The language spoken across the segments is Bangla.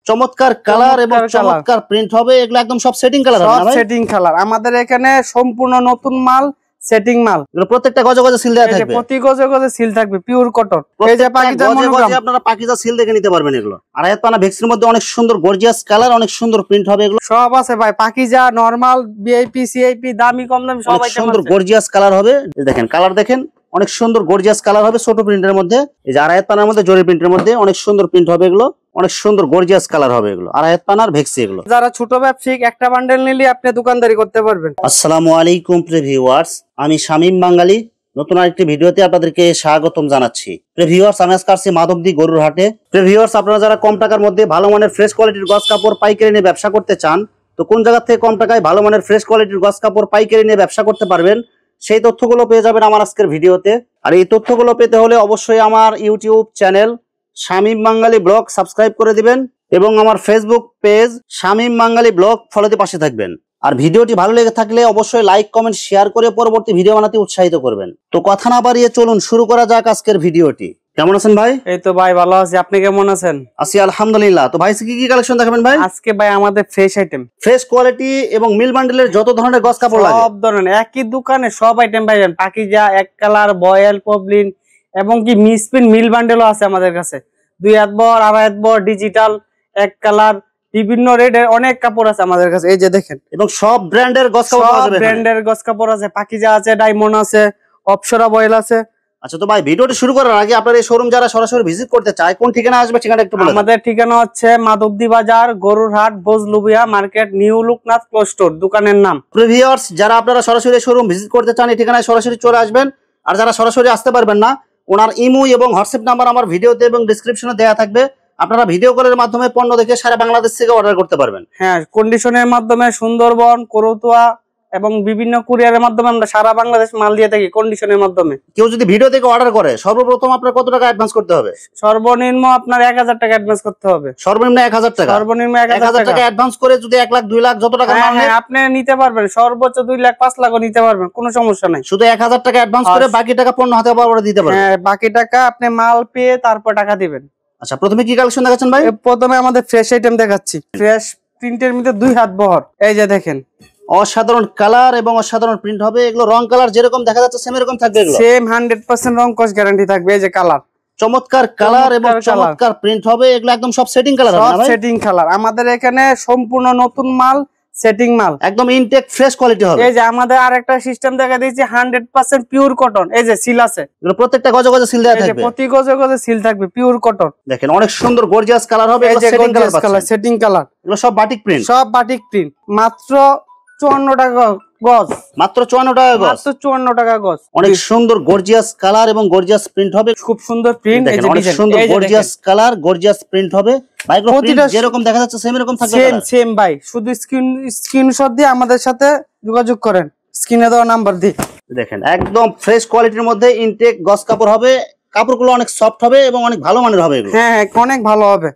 চমৎকার কালার এবং চমৎকার প্রিন্ট হবে, এগুলো একদম সব সেটিং কালার হবে না ভাই? সেটিং কালার আমাদের এখানে সম্পূর্ণ নতুন মাল, সেটিং মাল। এগুলো প্রত্যেকটা গজে গজে সিল দেওয়া থাকবে, প্রতি গজে গজে সিল থাকবে, পিওর কটন। এই যে পাকিজা মনোগ্রাম, আপনারা পাকিজা সিল দেখে নিতে পারবেন। এগুলো আড়াই পানা ভেক্সির মধ্যে অনেক সুন্দর গর্জিয়াস কালার, অনেক সুন্দর প্রিন্ট হবে, এগুলো সব আছে ভাই। পাকিজা, নরমাল, ভিআইপি, সিআইপি, দামি কম দামি সব আইটেম আছে। সুন্দর গর্জিয়াস কালার হবে। দেখেন কালার দেখেন, অনেক সুন্দর গর্জিয়াস কালার হবে ছোট প্রিন্টের মধ্যে। এই যে আড়াই পানার মধ্যে জরি প্রিন্টের মধ্যে অনেক সুন্দর প্রিন্ট হবে, এগুলো অনেক সুন্দর গর্জিয়াস কালার হবে, এগুলো আড়াই পানার ভেক্সি। এগুলো যারা ছোট ব্যবসায়িক একটা বান্ডেল নিলে আপনি দোকানদারি করতে পারবেন। আসসালামু আলাইকুম প্রিয় ভিউয়ার্স, আমি শামীম বাঙালি নতুন আরেকটি ভিডিওতে আপনাদেরকে স্বাগতম জানাচ্ছি। প্রিয় ভিউয়ার্স, আমি আজকে আসছি মাধবদী গরুর হাটে। প্রিয় ভিউয়ার্স, আপনারা যারা কম টাকার মধ্যে ভালো মানের ফ্রেশ কোয়ালিটির গস কাপড় পাইকারি নিয়ে ব্যবসা করতে চান, তো কোন জায়গা থেকে কম টাকায় ভালো মানের ফ্রেশ কোয়ালিটির গস কাপড় পাইকারি নিয়ে ব্যবসা করতে পারবেন, সেই তথ্যগুলো পেয়ে যাবেন আমার আজকের ভিডিওতে। আর এই তথ্যগুলো পেতে হলে অবশ্যই আমার ইউটিউব চ্যানেল শামীম বাঙালি ব্লগ সাবস্ক্রাইব করে দিবেন এবং আমার ফেসবুক পেজ শামীম বাঙালি ব্লগ ফলোতে পাশে থাকবেন। আর ভিডিওটি ভালো লেগে থাকলে অবশ্যই লাইক কমেন্ট শেয়ার করে পরবর্তী ভিডিও বানাতে উৎসাহিত করবেন। তো কথা না বাড়িয়ে চলুন শুরু করা যাক আজকের ভিডিওটি। কেমন আছেন ভাই? এই তো ভাই ভালো আছি, আপনি কেমন আছেন? আছি আলহামদুলিল্লাহ। তো ভাই কি কি কালেকশন দেখাবেন ভাই আজকে? ভাই আমাদের ফ্রেশ আইটেম, ফ্রেশ কোয়ালিটি এবং মিল বান্ডেলের যত ধরনের গস কাপড় লাগে সব ধরনের একই দোকানে সব আইটেম পাইবেন। পাকিজা, এক কালার, বয়েল, পবলিন এবং কি মিসপ্রিন মিল বান্ডেলও আছে আমাদের কাছে। 2 হাত বর, 2.5 হাত বর, ডিজিটাল, এক কালার, বিভিন্ন রেটের অনেক কাপড় আছে আমাদের কাছে। এই যে দেখেন, এবং সব ব্র্যান্ডের গস কাপড় পাওয়া যাবে। ব্র্যান্ডের গস কাপড় আছে, পাকিজা আছে, ডায়মন্ড আছে, অপসরা বয়েল আছে। আচ্ছা, তো ভাই ভিডিওটি শুরু করার আগে আপনার এই শোরুম যারা সরাসরি ভিজিট করতে চায় কোন ঠিকানা আসবে, ঠিকানা একটু বলুন। আমাদের ঠিকানা হচ্ছে মাধবদী বাজার, গরুর হাট, Bajlubiya market, new Loknath cloth store দোকানের নাম। ভিউয়ার্স, যারা আপনারা সরাসরি শোরুম ভিজিট করতে চান এই ঠিকানায় সরাসরি চলে আসবেন। আর যারা সরাসরি আসতে পারবেন না, ওনার ইমো এবং হোয়াটসঅ্যাপ নাম্বার আমার ভিডিওতে এবং ডেসক্রিপশনে দেওয়া থাকবে। আপনারা ভিডিও কলের মাধ্যমে পণ্য দেখে সারা বাংলাদেশ থেকে অর্ডার করতে পারবেন। হ্যাঁ, কন্ডিশনের মাধ্যমে সুন্দরবন, করতুয়া এবং বিভিন্ন কুরিয়ারের মাধ্যমে আমরা সারা বাংলাদেশ মাল দিয়ে থাকি কন্ডিশনের মাধ্যমে। কেউ যদি ভিডিও থেকে অর্ডার করে সর্বপ্রথম আপনার কত টাকা অ্যাডভান্স করতে হবে? সর্বনিম্ন আপনার 1000 টাকা অ্যাডভান্স করতে হবে। সর্বনিম্ন 1000 টাকা। সর্বনিম্ন 1000 টাকা অ্যাডভান্স করে যদি 1 লাখ 2 লাখ যত টাকা মাল নেন আপনি নিতে পারবেন। সর্বোচ্চ 2 লাখ 5 লাখও নিতে পারবেন, কোনো সমস্যা নাই। শুধু 1000 টাকা অ্যাডভান্স করে বাকি টাকা পণ্য হাতে পাওয়ার দিতে পারবেন। হ্যাঁ, বাকি টাকা আপনি মাল পেয়ে তারপর টাকা দিবেন। আচ্ছা, প্রথমে কি কালেকশন দেখাচ্ছেন ভাই? প্রথমে আমাদের ফ্রেশ আইটেম দেখাচ্ছি। ফ্রেশ প্রিন্টের মধ্যে 2 হাত বহর। এই যে দেখেন, অসাধারণ কালার এবং অসাধারণ প্রিন্ট হবে। এগুলো রং কালার যেরকম দেখা যাচ্ছে সেম এরকম থাকবে, এগুলো সেম 100% রং কস গ্যারান্টি থাকবে। এই যে কালার, চমৎকার কালার এবং চমৎকার প্রিন্ট হবে। এগুলো একদম সব সেটিং কালার হবে না ভাই? Setting colour. আমাদের এখানে সম্পূর্ণ নতুন মাল, সেটিং মাল, একদম ইনটেক ফ্রেশ কোয়ালিটি হবে। এই যে আমাদের আরেকটা সিস্টেম দেখা দিয়েছি 100% পিওর কটন। এই যে সিল আছে, এগুলো প্রত্যেকটা গজে গজে সিল দেওয়া থাকবে, প্রতি গজে গজে সিল থাকবে, পিওর কটন। দেখেন অনেক সুন্দর গর্জিয়াস কালার হবে। এই যে গর্জিয়াস কালার, সেটিং কালার, এগুলো সব বাটিক প্রিন্ট, সব বাটিক প্রিন্ট। মাত্র 54 টাকা গজ। মাত্র 54 টাকা গজ। মাত্র 54 টাকা গজ। অনেক সুন্দর গর্জিয়াস কালার এবং গর্জিয়াস প্রিন্ট হবে। খুব সুন্দর প্রিন্ট, এই যে অনেক সুন্দর গর্জিয়াস কালার, গর্জিয়াস প্রিন্ট হবে। ভাই প্রতিটা যেরকম দেখা যাচ্ছে সেম এরকম থাকবে। সেম ভাই, শুধু স্ক্রিনশট দিয়ে আমাদের সাথে যোগাযোগ করেন, স্ক্রিনে দেওয়া নাম্বার দিয়ে। দেখেন একদম ফ্রেশ কোয়ালিটির মধ্যে ইনটেক গস কাপড় হবে। কাপড়গুলো অনেক সফট হবে এবং অনেক ভালো মানের হবে এগুলো। হ্যাঁ, অনেক ভালো হবে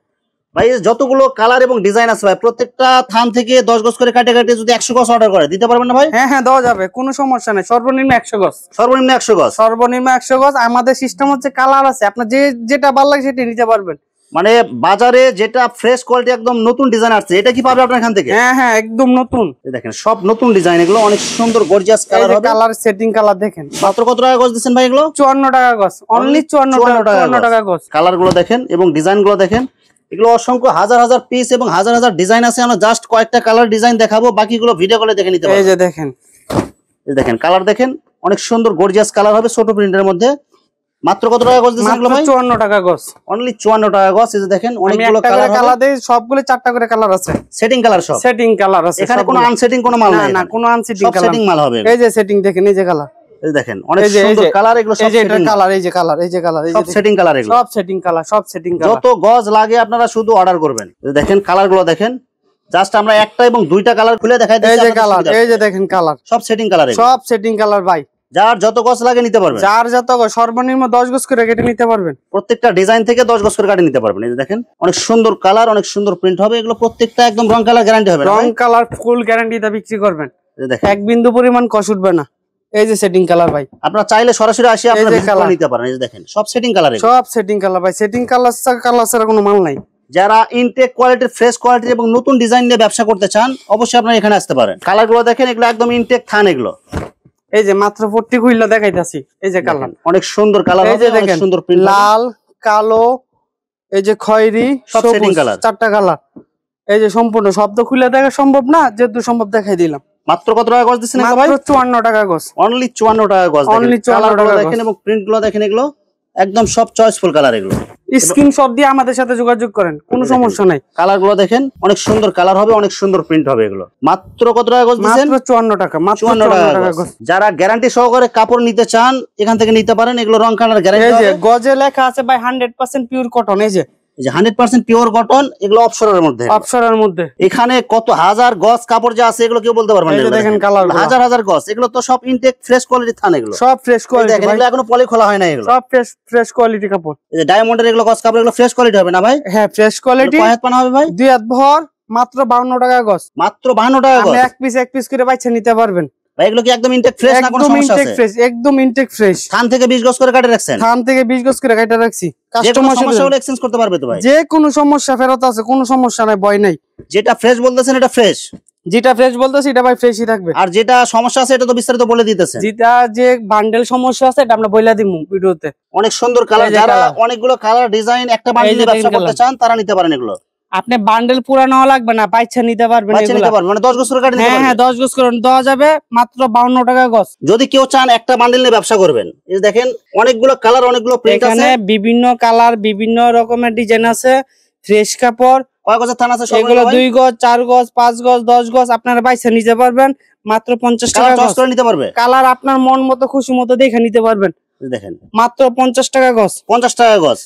ভাই। যতগুলো কালার এবং ডিজাইন আছে ভাই, প্রত্যেকটা থান থেকে 10 গজ করে কাটে কাটে যদি 100 গজ অর্ডার করে দিতে পারবেন না ভাই? হ্যাঁ, দেওয়া যাবে, কোনো সমস্যা নেই। সর্বনিম্ন 100 গজ। সর্বনিম্ন 100 গজ। সর্বনিম্ন 100 গজ। আমাদের সিস্টেম হচ্ছে কালার আছে, আপনার যেটা ভালো লাগে সেটা নিতে পারবেন। মানে বাজারে যেটা ফ্রেশ কোয়ালিটি একদম নতুন ডিজাইন আসছে, এটা কি পাবে আপনার এখান থেকে? হ্যাঁ, একদম নতুন। দেখেন সব নতুন ডিজাইন, এগুলো অনেক সুন্দর গর্জিয়াস কালার হবে। কালার, সেটিং কালার দেখেন। মাত্র কত টাকা গজ দিচ্ছেন ভাই এগুলো? 54 টাকা গজ। অনলি 54 টাকা গজ। কালার গুলো দেখেন এবং ডিজাইন গুলো দেখেন। এগুলো অসংখ্য হাজার হাজার পিস এবং হাজার হাজার ডিজাইন আছে। আমরা জাস্ট কয়েকটা কালার ডিজাইন দেখাবো, বাকিগুলো ভিডিও কলে দেখে নিতে পারবেন। এই যে দেখেন, এই দেখেন কালার দেখেন, অনেক সুন্দর গর্জিয়াস কালার হবে ছোট প্রিন্টের মধ্যে। মাত্র কত টাকা গজ দিচ্ছেন এগুলো ভাই? 54 টাকা গজ। অনলি 54 টাকা গজ। এই যে দেখেন অনেকগুলো কালার দেই, সবগুলো 4টা করে কালার আছে। সেটিং কালার, সব সেটিং কালার আছে। এখানে কোনো আনসেটিং কোনো মাল নাই। না, কোনো আনসেটিং কালার, সব সেটিং মাল হবে। এই যে সেটিং দেখেন, এই যে কালার, এই দেখেন অনেক সুন্দর কালার। এগুলো সব সেটিং কালার, এই যে কালার, এই যে কালার, সব সেটিং কালার, এগুলো সব সেটিং কালার, সব সেটিং কালার। যত গজ লাগে আপনারা শুধু অর্ডার করবেন। দেখেন কালার গুলো দেখেন, জাস্ট আমরা একটা এবং দুইটা কালার খুলে দেখাই দিচ্ছি। এই যে কালার, এই যে দেখেন কালার, সব সেটিং কালার, সব সেটিং কালার ভাই। যার যত গজ লাগে নিতে পারবেন। যার যত গজ, সর্বনিম্ন 10 গজ করে কেটে নিতে পারবেন। প্রত্যেকটা ডিজাইন থেকে 10 গজ করে কাটে নিতে পারবেন। এই যে দেখেন অনেক সুন্দর কালার, অনেক সুন্দর প্রিন্ট হবে। এগুলো প্রত্যেকটা একদম রং কালার গ্যারান্টি হবে। রং কালার ফুল গ্যারান্টিতে বিক্রি করবেন। দেখেন এক বিন্দু পরিমাণ কষ উঠবে না। এই যে সেটিং কালার ভাই, আপনারা চাইলে সরাসরি আসি আপনারা ভিজিট করে নিতে পারেন। এই যে দেখেন সব সেটিং কালার, সব সেটিং কালার ভাই। সেটিং কালার ছাড়া কোনো মাল নাই। যারা ইনটেক কোয়ালিটির, ফ্রেশ কোয়ালিটির এবং নতুন ডিজাইন নিয়ে ব্যবসা করতে চান, অবশ্যই আপনারা এখানে আসতে পারেন। কালার গুলো দেখেন, এগুলো একদম ইনটেক থান এগুলো। এই যে মাত্র 40 খুইলা দেখাইতাছি। এই যে কালার, অনেক সুন্দর কালার হবে, অনেক সুন্দর প্রিন্ট, লাল, কালো, এই যে খয়েরি, সব সেটিং কালার, 4টা কালার। এই যে সম্পূর্ণ শব্দ খুলে দেখা সম্ভব না, যেহেতু সম্ভব দেখাই দিলাম। মাত্র কত টাকা গজ দিচ্ছেন ভাই? মাত্র 54 টাকা গজ। অনলি 54 টাকা গজ। অনলি 54 টাকা দেখেন এবং প্রিন্ট গুলো দেখেন, এগুলো একদম সব চয়েসফুল কালার এগুলো। স্ক্রিনশট দিয়ে আমাদের সাথে যোগাযোগ করেন, কোনো সমস্যা নাই। কালার গুলো দেখেন, অনেক সুন্দর কালার হবে, অনেক সুন্দর প্রিন্ট হবে এগুলো। মাত্র কত টাকা গজ দিচ্ছেন? মাত্র 54 টাকা। মাত্র 54 টাকা গজ। যারা গ্যারান্টি সহকারে কাপড় নিতে চান, এখান থেকে নিতে পারেন। এগুলো রং কালার গ্যারান্টি। এই যে গজে লেখা আছে ভাই 100% পিওর কটন। এই যে 100% পিওর কটন, এগুলো অপসরের মধ্যে। অপসরের মধ্যে এখানে কত হাজার গজ কাপড় যে আছে, এগুলো কেউ বলতে পারবেন না। দেখেন কালার, হাজার হাজার গজ, এগুলো তো সব ইনটেক ফ্রেশ কোয়ালিটি থান এগুলো, সব ফ্রেশ কোয়ালিটি। দেখেন এগুলো এখনো পলি খোলা হয় না, এগুলো সব ফ্রেশ কোয়ালিটি কাপড়। এই যে ডায়মন্ডের এগুলো গজ কাপড়, এগুলো ফ্রেশ কোয়ালিটি হবে না ভাই? হ্যাঁ, ফ্রেশ কোয়ালিটি। কয় হাত পানা হবে ভাই? 2 হাত ভর। মাত্র 52 টাকা গজ। মাত্র 52 টাকা গজ। আপনি এক পিস করে বাইছে নিতে পারবেন ভাই। এগুলো কি একদম ইনটেক ফ্রেশ না কোনো সমস্যা আছে? ফ্রেশ, একদম ইনটেক ফ্রেশ। থান থেকে 20 গজ করে কাটে রাখছেন? থান থেকে 20 গজ করে কাটা রাখছি। কাস্টমার সমস্যা হলে এক্সচেঞ্জ করতে পারবে তো ভাই? যে কোনো সমস্যা ফেরত আছে, কোনো সমস্যা নাই, ভয় নাই। যেটা ফ্রেশ বলতেছেন এটা ফ্রেশ, যেটা ফ্রেশ বলতেছি এটা ভাই ফ্রেশই থাকবে। আর যেটা সমস্যা আছে এটা তো বিস্তারিত বলে দিতেছেন। যেটা যে বান্ডেল সমস্যা আছে এটা আমরা বইলা দিমু ভিডিওতে। অনেক সুন্দর কালার, যারা অনেকগুলো কালার ডিজাইন একটা বান্ডেলে ব্যবসা করতে চান তারা নিতে পারেন এগুলো। আপনি বান্ডেল পুরানো লাগবে না, বাইচ্ছা নিতে পারবেন এগুলো। নিতে পারবেন মানে 10 গজ করে কাটে নিতে পারবেন। হ্যাঁ, 10 গজ করে দেওয়া যাবে মাত্র 52 টাকা গজ। যদি কেউ চান একটা বান্ডেল নিয়ে ব্যবসা করবেন, এই যে দেখেন অনেকগুলো কালার, অনেকগুলো প্রিন্ট আছে, এখানে বিভিন্ন কালার, বিভিন্ন রকমের ডিজাইন আছে। ফ্রেশ কাপড়। কয় গজের থান আছে? এগুলো 2 গজ, 4 গজ, 5 গজ, 10 গজ আপনারা বাইচ্ছা নিতে পারবেন মাত্র 50 টাকা গজ করে নিতে পারবে। কালার আপনার মন মতো খুশি মতো দেখে নিতে পারবেন। দেখেন মাত্র 50 টাকা গজ। 50 টাকা গজ।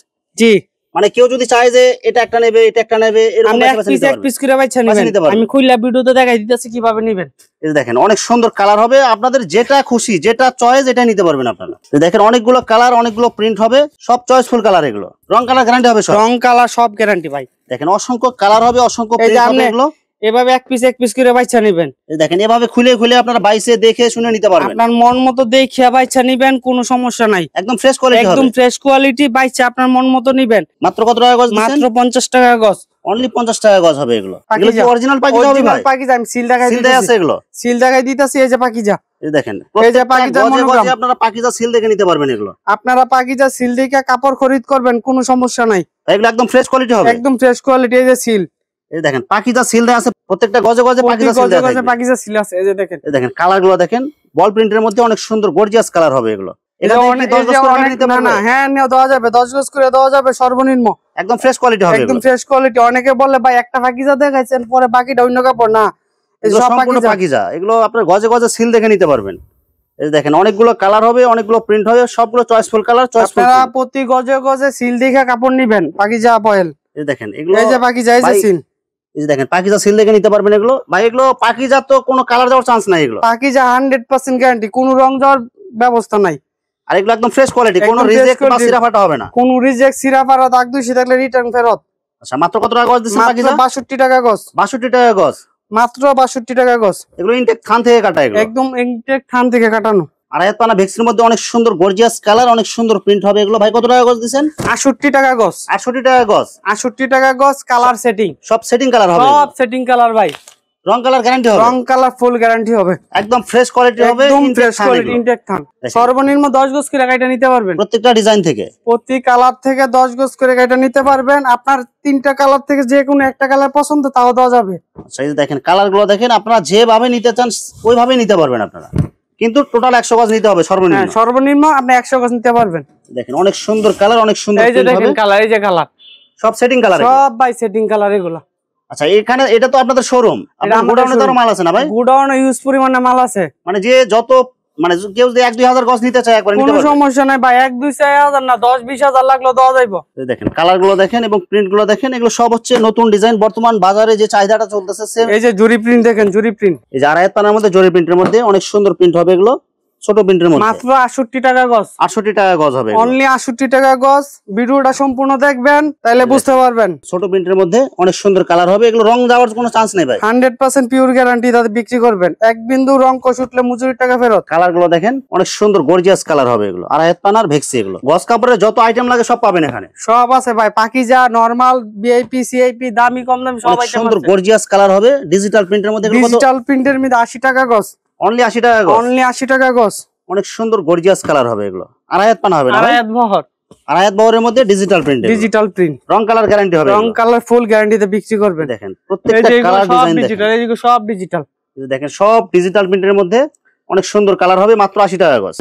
জি, মানে কেউ যদি চায় যে এটা একটা নেবে, এটা একটা নেবে, এরকম এক পিস করে বাইচ্ছা নেবেন। আমি খুললা ভিডিওতে দেখাই দিতেছি কিভাবে নেবেন। এই দেখেন অনেক সুন্দর কালার হবে, আপনাদের যেটা খুশি, যেটা চয়েস, এটা নিতে পারবেন আপনারা। দেখেন অনেকগুলো কালার, অনেকগুলো প্রিন্ট হবে, সব চয়েসফুল কালার এগুলো। রং কালার গ্যারান্টি হবে, সব রং কালার সব গ্যারান্টি ভাই। দেখেন অসংখ্য কালার হবে, অসংখ্য প্রিন্ট হবে এগুলো। এভাবে এক পিস করে বাইচ্ছা নেবেন। দেখেন এভাবে খুলে খুলে আপনারা বাইসে দেখে শুনে নিতে পারবেন। আপনার মন মতো দেখে বাইচ্ছা নেবেন, কোনো সমস্যা নাই। একদম ফ্রেশ কোয়ালিটি হবে, একদম ফ্রেশ কোয়ালিটি বাইচ্ছা আপনার মন মতো নেবেন। মাত্র কত টাকা গজ দিচ্ছেন? মাত্র 50 টাকা গজ। অনলি 50 টাকা গজ হবে এগুলো। এগুলো কি অরিজিনাল পাকিজা হবে ভাই? পাকিজা। আমি সিল দেখাই দিতেছি, সিল আছে এগুলো, সিল দেখাই দিতেছি। এই যে পাকিজা, এই দেখেন প্রত্যেকটা পাকিজা মনোগ্রাম, আপনারা পাকিজা সিল দেখে নিতে পারবেন এগুলো। আপনারা পাকিজা সিল দেখে কাপড় খরিদ করবেন, কোনো সমস্যা নাই। এগুলো একদম ফ্রেশ কোয়ালিটি হবে, একদম ফ্রেশ কোয়ালিটি। এই যে সিল, এই দেখেন পাকিজা সিল দেয়া আছে, প্রত্যেকটা গজে গজে পাকিজা সিল দেয়া আছে। পাকিজা সিল আছে। এই যে দেখেন, এই দেখেন কালার গুলো দেখেন, বল প্রিন্টের মধ্যে অনেক সুন্দর গর্জিয়াস কালার হবে এগুলো। এটা অনেক 10 গজ করে নিতে পারবেন। না, হ্যাঁ, দেওয়া যাবে, 10 গজ করে দেওয়া যাবে সর্বনিম্ন। একদম ফ্রেশ কোয়ালিটি হবে, একদম ফ্রেশ কোয়ালিটি। অনেকে বলে ভাই একটা পাকিজা দেখাইছেন, পরে বাকিটা অন্য কাপড়। না, এই সব পাকিজা, এগুলো আপনার গজে গজে সিল দেখে নিতে পারবেন। এই দেখেন অনেকগুলো কালার হবে, অনেকগুলো প্রিন্ট হবে, সবগুলো চয়েসফুল কালার, চয়েসফুল। আপনারা প্রতি গজে গজে সিল দেখে কাপড় নেবেন, পাকিজা বয়েল। এই দেখেন এগুলো, এই যে পাকিজা, এই যে সিল, এই যে দেখেন পাকিজা সিল দেখে নিতে পারবেন এগুলো। ভাই এগুলো পাকিজা তো কোনো কালার যাওয়ার চান্স নাই, এগুলো পাকিজা 100% গ্যারান্টি, কোনো রং যাওয়ার ব্যবস্থা নাই। আর এগুলো একদম ফ্রেশ কোয়ালিটি, কোনো রিজেক্ট বা সিরা ফাটা হবে না। কোনো রিজেক্ট, সিরা ফাটা, দাগ দুষি থাকলে রিটার্ন ফেরত। আচ্ছা, মাত্র কত টাকা গজ দিচ্ছেন পাকিজা? 62 টাকা গজ। 62 টাকা গজ, মাত্র 62 টাকা গজ। এগুলো ইনটেক থান থেকে কাটা, এগুলো একদম ইনটেক থান থেকে কাটানো। আর হাত পানা ভেক্সির মধ্যে অনেক সুন্দর গর্জিয়াস কালার, অনেক সুন্দর প্রিন্ট হবে এগুলো। ভাই কত টাকা গজ দিচ্ছেন? 68 টাকা গজ। 68 টাকা গজ। 68 টাকা গজ। কালার সেটিং, সব সেটিং কালার হবে, সব সেটিং কালার ভাই। রং কালার গ্যারান্টি হবে, রং কালার ফুল গ্যারান্টি হবে। একদম ফ্রেশ কোয়ালিটি হবে, একদম ফ্রেশ কোয়ালিটি, ইনটেক থান। সর্বনিম্ন 10 গজ করে গাড়িটা নিতে পারবেন। প্রত্যেকটা ডিজাইন থেকে, প্রতি কালার থেকে 10 গজ করে গাড়িটা নিতে পারবেন। আপনার 3টা কালার থেকে যে কোনো একটা কালার পছন্দ, তাও দেওয়া যাবে। আচ্ছা, এই দেখেন কালার গুলো দেখেন, আপনারা যেভাবে নিতে চান ওইভাবে নিতে পারবেন আপনারা, কিন্তু টোটাল 100 গজ নিতে হবে সর্বনিম্ন। সর্বনিম্ন আপনি 100 গজ নিতে পারবেন। দেখেন অনেক সুন্দর কালার, অনেক সুন্দর। এই যে দেখেন কালার, এই যে কালার, সব সেটিং কালার, সব ভাই সেটিং কালার এগুলা। আচ্ছা, এখানে এটা তো আপনাদের শোরুম, আপনাদের গোডাউনে তো মাল আছে না ভাই? গোডাউনে ইউজ পরিমাণে মাল আছে। মানে যে যত, মানে কেউ যদি 1-2 হাজার গজ নিতে চায় একবার নিতে পারবে, কোনো সমস্যা নাই ভাই। 1-2 হাজার না, 10-20 হাজার লাগলো দেওয়া যাইবো। দেখেন কালার গুলো দেখেন এবং প্রিন্ট গুলো দেখেন, এগুলো সব হচ্ছে নতুন ডিজাইন, বর্তমান বাজারে যে চাহিদাটা চলতেছে সেম। এই যে জরি প্রিন্ট দেখেন, জরি প্রিন্ট। এই যে আড়াই পানার মধ্যে জরি প্রিন্টের মধ্যে অনেক সুন্দর প্রিন্ট হবে এগুলো, ছোট প্রিন্টের মধ্যে মাত্র 68 টাকা গজ। 68 টাকা গজ হবে, অনলি 68 টাকা গজ। ভিডিওটা সম্পূর্ণ দেখবেন তাহলে বুঝতে পারবেন। ছোট প্রিন্টের মধ্যে অনেক সুন্দর কালার হবে, এগুলো রং যাওয়ার কোনো চান্স নেই ভাই। 100% পিওর গ্যারান্টি তাতে বিক্রি করবেন। এক বিন্দু রং কষ উঠলে মজুরির টাকা ফেরত। কালার গুলো দেখেন অনেক সুন্দর গর্জিয়াস কালার হবে, এগুলো আর হাত পানার ভেক্সি, এগুলো গজ কাপড়ের যত আইটেম লাগে সব পাবেন এখানে। সব আছে ভাই, পাকিজা, নরমাল, ভিআইপি, সিআইপি, দামি কম দামি সব আইটেম সুন্দর আছে। গর্জিয়াস কালার হবে ডিজিটাল প্রিন্টের মধ্যে। ডিজিটাল প্রিন্টের মধ্যে 80 টাকা গজ। অনলি 80 টাকা গজ। অনলি 80 টাকা গজ। অনেক সুন্দর গর্জিয়াস কালার হবে এগুলো। আর হাত পানা হবে না ভাই? আড়াইয়াত বহর। আর হাত বহরের মধ্যে ডিজিটাল প্রিন্ট, ডিজিটাল প্রিন্ট, রং কালার গ্যারান্টি হবে, রং কালার ফুল গ্যারান্টিতে বিক্রি করবেন। দেখেন প্রত্যেকটা কালার ডিজাইন ডিজিটাল, এইগুলো সব ডিজিটাল। দেখেন সব ডিজিটাল প্রিন্টের মধ্যে অনেক সুন্দর কালার হবে, মাত্র 80 টাকা গজ।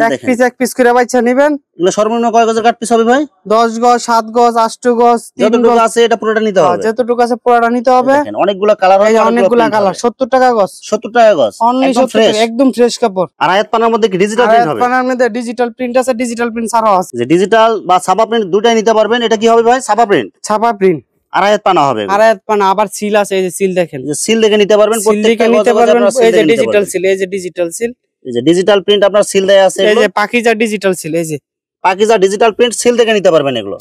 এক পিস করে বাইচা নেবেন। এগুলো সর্বনিম্ন কয় গজের কাট পিস হবে ভাই? 10 গজ, 7 গজ, 8 গজ, 3 যতটুকু গজ আছে এটা পুরোটা নিতে হবে। যতটুকু আছে পুরোটা নিতে হবে। দেখেন অনেকগুলো কালার হবে, অনেকগুলো কালার। 70 টাকা গজ। 70 টাকা গজ। অনলি একদম 70 টাকা, একদম ফ্রেশ কাপড়। আর আয়াত পানার মধ্যে কি ডিজিটাল প্রিন্ট হবে? পানার মধ্যে ডিজিটাল প্রিন্ট আছে, ডিজিটাল প্রিন্ট ছাড়াও আছে। যে ডিজিটাল বা ছাপা প্রিন্ট দুটাই নিতে পারবেন। এটা কি হবে ভাই? ছাপা প্রিন্ট, ছাপা প্রিন্ট। আর আয়াত পানা হবে। আর আয়াত পানা আবার সিল আছে, এই যে সিল দেখেন। যে সিল দেখে নিতে পারবেন, সিল দেখে নিতে পারবেন। এই যে ডিজিটাল সিল, এই যে ডিজিটাল সিল, এই যে ডিজিটাল প্রিন্ট আপনার সিল দেয়া আছে। এই যে পাকিজা ডিজিটাল সিল, এই যে পাকিজা ডিজিটাল প্রিন্ট সিল দেখে নিতে পারবেন এগুলো।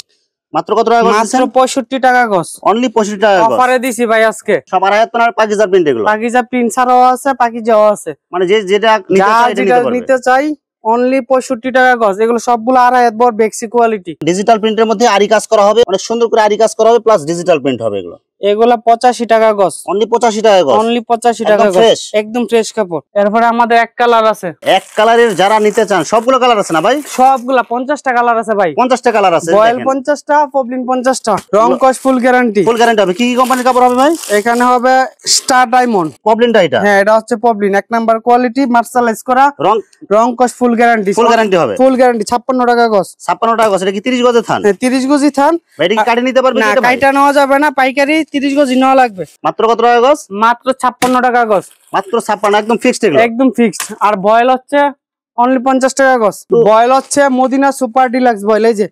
মাত্র কত টাকা গজ? মাত্র 65 টাকা গজ। অনলি 65 টাকা গজ। অফারে দিছি ভাই আজকে। সব আর আয়াত পানার পাকিজা প্রিন্ট এগুলো। পাকিজা প্রিন্ট ছাড়াও আছে, পাকিজাও আছে। মানে যে যেটা নিতে চায় এটা নিতে পারবে। নিতে চাই অনলি 65 টাকা গজ। এগুলো সবগুলো আড়াইয়াত বড় বেক্সি কোয়ালিটি। ডিজিটাল প্রিন্টের মধ্যে আরি কাজ করা হবে, অনেক সুন্দর করে আরি কাজ করা হবে, প্লাস ডিজিটাল প্রিন্ট হবে এগুলো। এগুলা 85 টাকা গজ। অনলি 85 টাকা গজ। অনলি 85 টাকা গজ, একদম ফ্রেশ কাপড়। এরপরে আমাদের এক কালার আছে। এক কালারের যারা নিতে চান, সবগুলো কালার আছে না ভাই? সবগুলা 50 টাকা কালার আছে ভাই। 50 টা কালার আছে। বয়েল 50 টা, পবলিন 50 টা। রং কস ফুল গ্যারান্টি। ফুল গ্যারান্টি হবে। কি কি কোম্পানির কাপড় হবে ভাই? এখানে হবে স্টার ডায়মন্ড। পবলিনটা এটা? হ্যাঁ, এটা হচ্ছে পবলিন, এক নাম্বার কোয়ালিটি, মার্শালাইজ করা। রং কস ফুল গ্যারান্টি। ফুল গ্যারান্টি হবে। Full guarantee. 56 টাকা গজ। 56 টাকা গজ। এটা কি 30 গজের থান? হ্যাঁ, 30 গজই থান। ভাই এটা কি কাটে নিতে পারবে? না, কাইটা নেওয়া যাবে না, পাইকারি 30 গজই নেওয়া লাগবে। মাত্র কত টাকা গজ? মাত্র 56 টাকা গজ। মাত্র 56, একদম ফিক্সড এগুলো। একদম ফিক্সড। আর বয়েল হচ্ছে অনলি 50 টাকা গজ। বয়েল হচ্ছে মদিনা সুপার ডিলাক্স বয়েল, এই যে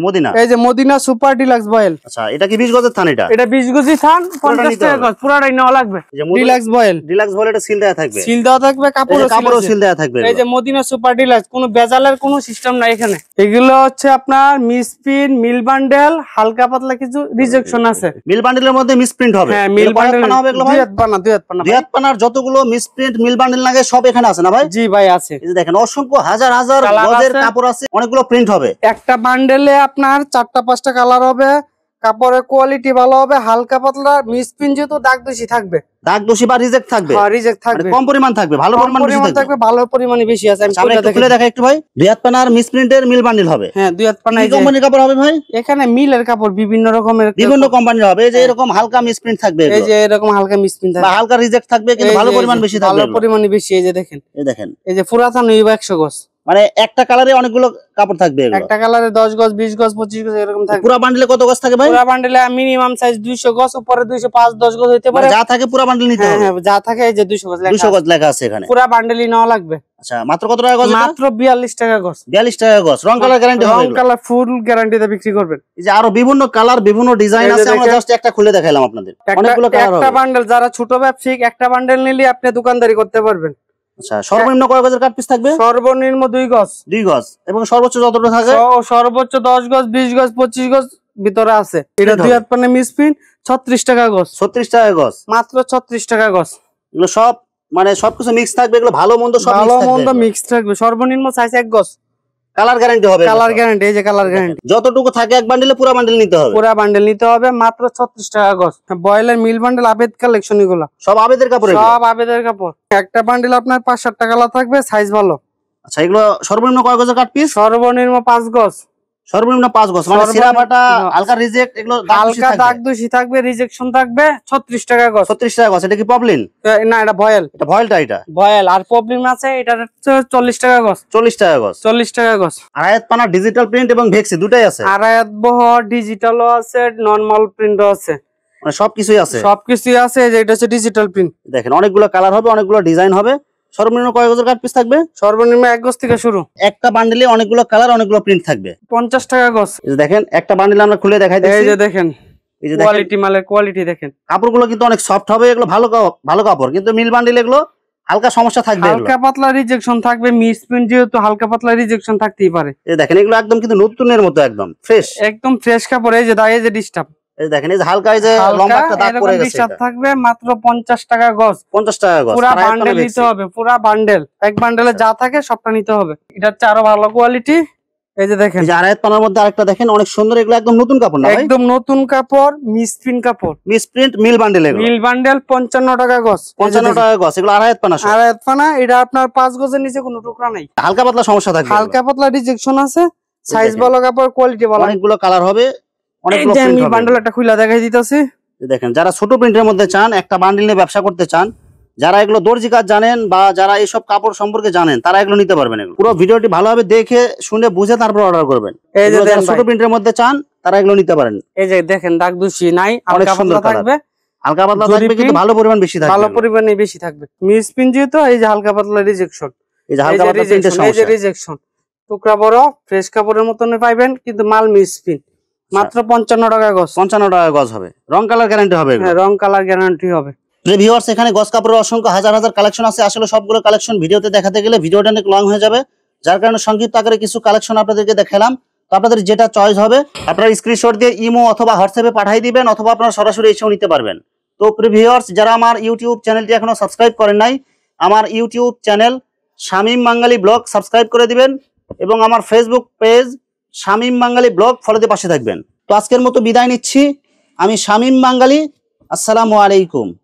মদিনা, এই যে মদিনা সুপার ডিলাক্স বয়েল। আচ্ছা এটা কি 20 গজের থান? এটা 20 গজই থান, 50 টাকা গজ, পুরাটাই নেওয়া লাগবে। ডিলাক্স বয়েল, ডিলাক্স বয়েল, এটা সিল দেয়া থাকবে। সিল দেওয়া থাকবে, কাপড়ও সিল দেয়া থাকবে। এই যে মদিনা সুপার ডিলাক্স, কোনো বেজালের কোনো সিস্টেম নাই এখানে। এগুলো হচ্ছে আপনার মিসপ্রিন্ট, মিল বান্ডেল, হালকা পাতলা কিছু রিজেকশন আছে। মিল বান্ডেলের মধ্যে মিসপ্রিন্ট হবে। হ্যাঁ, মিল বান্ডেল হবে এগুলো ভাই। দুই হাত পানা যতগুলো মিসপ্রিন্ট মিল বান্ডেল লাগে সব এখানে আছে না ভাই? জি ভাই আছে। এই যে দেখেন অসংখ্য হাজার হাজার গজের কাপড় আছে, অনেকগুলো প্রিন্ট হবে। একটা বান্ডেলে আপনার 4টা-5টা কালার হবে, কাপড়ের কোয়ালিটি ভালো হবে, হালকা পাতলা মিসপ্রিন্ট, যেহেতু দাগ দোষী থাকবে, দাগ দোষী বা রিজেক্ট থাকবে। হ্যাঁ, রিজেক্ট থাকবে, কম পরিমাণ থাকবে, ভালো পরিমাণ বেশি থাকবে। ভালো পরিমাণে বেশি আছে। আমি খুলে দেখাই একটু ভাই। দুই হাত পানার মিসপ্রিন্টের মিল বান্ডেল হবে। হ্যাঁ, দুই হাত পানা। এই কোম্পানির কাপড় হবে ভাই? এখানে মিলের কাপড় বিভিন্ন রকমের, বিভিন্ন কোম্পানির হবে। এই যে এরকম হালকা মিসপ্রিন্ট থাকবে, এই যে এরকম হালকা মিসপ্রিন্ট থাকবে, বা হালকা রিজেক্ট থাকবে, কিন্তু ভালো পরিমাণ বেশি থাকবে। ভালো পরিমাণে বেশি। এই যে দেখেন, এই যে পুরাতন 100 গজ। মানে একটা কালারে অনেকগুলো কাপড় থাকবে। একটা কালারে 10 গজ, 20 গজ, 25 গজ এরকম থাকবে। পুরো বান্ডেলে কত গজ থাকে ভাই? পুরো বান্ডেলে মিনিমাম সাইজ 200 গজ, উপরে 205, 10 গজ হইতে পারে। যা থাকে পুরো বান্ডেল নিতে হবে। হ্যাঁ, যা থাকে এই যে 200 গজ লেখা, 200 গজ লেখা আছে এখানে। পুরো বান্ডেলই নেওয়া লাগবে। আচ্ছা, মাত্র কত টাকা গজ? মাত্র 42 টাকা গজ। 42 টাকা গজ। রং কালার গ্যারান্টি হবে? রং কালার ফুল গ্যারান্টিতে বিক্রি করবেন। এই যে আরো বিভিন্ন কালার, বিভিন্ন ডিজাইন আছে, আমরা জাস্ট একটা খুলে দেখাইলাম আপনাদের। অনেকগুলো কালার হবে। একটা বান্ডেল, যারা ছোট ব্যবসায়িক, একটা বান্ডেল নিলে আপনি দোকানদারি করতে পারবেন। আচ্ছা, সর্বনিম্ন কয় গজের কাট পিস থাকবে? সর্বনিম্ন 2 গজ। 2 গজ। এবং সর্বোচ্চ যতটা থাকে? সর্বোচ্চ 10 গজ, 20 গজ, 25 গজ ভিতরে আছে। এটা দুই হাত পানা মিসপ্রিন্ট, 36 টাকা গজ। 36 টাকা গজ। মাত্র 36 টাকা গজ। এগুলো সব মানে সবকিছু মিক্স থাকবে, এগুলো ভালো মন্দ সব ভালো মন্দ মিক্স থাকবে। সর্বনিম্ন সাইজ 1 গজ। কালার গ্যারান্টি হবে? কালার গ্যারান্টি, এই যে কালার গ্যারান্টি। যতটুকু থাকে এক বান্ডেলে পুরো বান্ডেল নিতে হবে। পুরো বান্ডেল নিতে হবে, মাত্র 36 টাকা গজ। বয়েলের মিল বান্ডেল, আবেদ কালেকশন, এগুলো সব আবেদের কাপড়। সব আবেদের কাপড়। একটা বান্ডেল আপনার 5-7টা কালার থাকবে, সাইজ ভালো। আচ্ছা, এগুলো সর্বনিম্ন কয় গজের কাট পিস? সর্বনিম্ন 5 গজ। সর্বনিম্ন 5 গজ। মানে সিরা ফাটা, হালকা রিজেক্ট, এগুলো হালকা দাগ দোষী থাকবে, রিজেকশন থাকবে। 36 টাকা গজ। 36 টাকা গজ। এটা কি পবলিন? না, এটা বয়েল। এটা ভয়েলটা? এটা বয়েল। আর প্রবলেম আছে, এটা হচ্ছে 40 টাকা গজ। 40 টাকা গজ। 40 টাকা গজ। আড়াইয়াত পানা ডিজিটাল প্রিন্ট এবং ভেক্সি দুটাই আছে। আড়াইয়াত বহর ডিজিটালও আছে, নরমাল প্রিন্টও আছে, মানে সবকিছুই আছে। সবকিছুই আছে। যে এটা হচ্ছে ডিজিটাল প্রিন্ট। দেখেন অনেকগুলো কালার হবে, অনেকগুলো ডিজাইন হবে। সর্বনিম্ন কয় গজের কাট পিস থাকবে? সর্বনিম্ন 1 গজ থেকে শুরু। একটা বান্ডেলে অনেকগুলো কালার, অনেকগুলো প্রিন্ট থাকবে। 50 টাকা গজ। এই যে দেখেন একটা বান্ডেল আমরা খুলে দেখাই দিচ্ছি। এই যে দেখেন, এই যে কোয়ালিটি, মালের কোয়ালিটি দেখেন। কাপড়গুলো কিন্তু অনেক সফট হবে, এগুলো ভালো ভালো কাপড়। কিন্তু মিল বান্ডেল এগুলো হালকা সমস্যা থাকবে, হালকা পাতলা রিজেকশন থাকবে, মিসপ্রিন্ট যেহেতু হালকা পাতলা রিজেকশন থাকতেই পারে। এই দেখেন এগুলো একদম কিন্তু নতুনের মতো, একদম ফ্রেশ, একদম ফ্রেশ কাপড়। এই যে এই যে ডিস্টার্ব, এই দেখেন এই যে হালকা এই যে লম্বা একটা দাগ পড়ে গেছে, ডিস্টার্ব থাকবে মাত্র 50 টাকা গজ। 50 টাকা গজ, পুরো বান্ডেল নিতে হবে, পুরো বান্ডেল, এক বান্ডেলে যা থাকে সবটা নিতে হবে। এটা হচ্ছে আরো ভালো কোয়ালিটি। এই যে দেখেন, এই যে আড়াই পানার মধ্যে আরেকটা দেখেন অনেক সুন্দর, এগুলো একদম নতুন কাপড় না ভাই? একদম নতুন কাপড়, মিসপ্রিন্ট কাপড়, মিসপ্রিন্ট মিল বান্ডেল, এগুলো মিল বান্ডেল 55 টাকা গজ। 55 টাকা গজ, এগুলো আড়াই পানা সহ। আড়াই পানা, এটা আপনার 5 গজের নিচে কোনো টুকরা নাই। হালকা পাতলা সমস্যা থাকবে, হালকা পাতলা রিজেকশন আছে, সাইজ ভালো, কাপড় কোয়ালিটি ভালো, অনেকগুলো কালার হবে, অনেকগুলো এই যে প্রিন্ট আমি হবে। বান্ডেল একটা খুলে দেখাই দিতেছি। দেখেন যারা ছোট প্রিন্টের মধ্যে চান, একটা বান্ডিল নিয়ে ব্যবসা করতে চান, যারা এগুলো দর্জি কাজ জানেন বা যারা এইসব কাপড় সম্পর্কে জানেন, তারা এগুলো নিতে পারবেন। এগুলো পুরো ভিডিওটি ভালোভাবে দেখে শুনে বুঝে তারপর অর্ডার করবেন। এই যে যারা ছোট প্রিন্টের মধ্যে চান তারা এগুলো নিতে পারেন। এই যে দেখেন দাগ দুষি নাই, অনেক হালকা সুন্দর পাতলা থাকবে, হালকা পাতলা থাকবে কিন্তু ভালো পরিমাণ বেশি থাকবে, ভালো পরিমাণে বেশি থাকবে। মিসপ্রিন্ট যেহেতু, এই যে হালকা পাতলা রিজেকশন, এই যে হালকা পাতলা প্রিন্টের এই যে সমস্যা, রিজেকশন, টুকরা বড় ফ্রেশ কাপড়ের মতনই পাইবেন, কিন্তু মাল মিসপ্রিন্ট, মাত্র 55 টাকা গজ। 55 টাকা গজ হবে, রং কালার গ্যারান্টি হবে, হ্যাঁ রং কালার গ্যারান্টি হবে। ভিউয়ার্স এখানে গজ কাপড়ের অসংখ্য হাজার হাজার কালেকশন আছে। আসলে সবগুলো কালেকশন ভিডিওতে দেখাতে গেলে ভিডিওটা অনেক লং হয়ে যাবে, যার কারণে সংক্ষিপ্ত আকারে কিছু কালেকশন আপনাদেরকে দেখালাম। তো আপনাদের যেটা চয়েস হবে আপনারা স্ক্রিনশট দিয়ে ইমো অথবা হোয়াটসঅ্যাপে পাঠিয়ে দিবেন, অথবা আপনারা সরাসরি এসেও নিতে পারবেন। তো ভিউয়ার্স যারা আমার ইউটিউব চ্যানেলটি এখনো সাবস্ক্রাইব করেন নাই, আমার ইউটিউব চ্যানেল শামীম বাঙালি ব্লগ সাবস্ক্রাইব করে দিবেন, এবং আমার ফেসবুক পেজ শামীম বাঙালি ব্লগ ফলোতে পাশে থাকবেন। তো আজকের মতো বিদায় নিচ্ছি, আমি শামীম বাঙালি। আসসালামু আলাইকুম।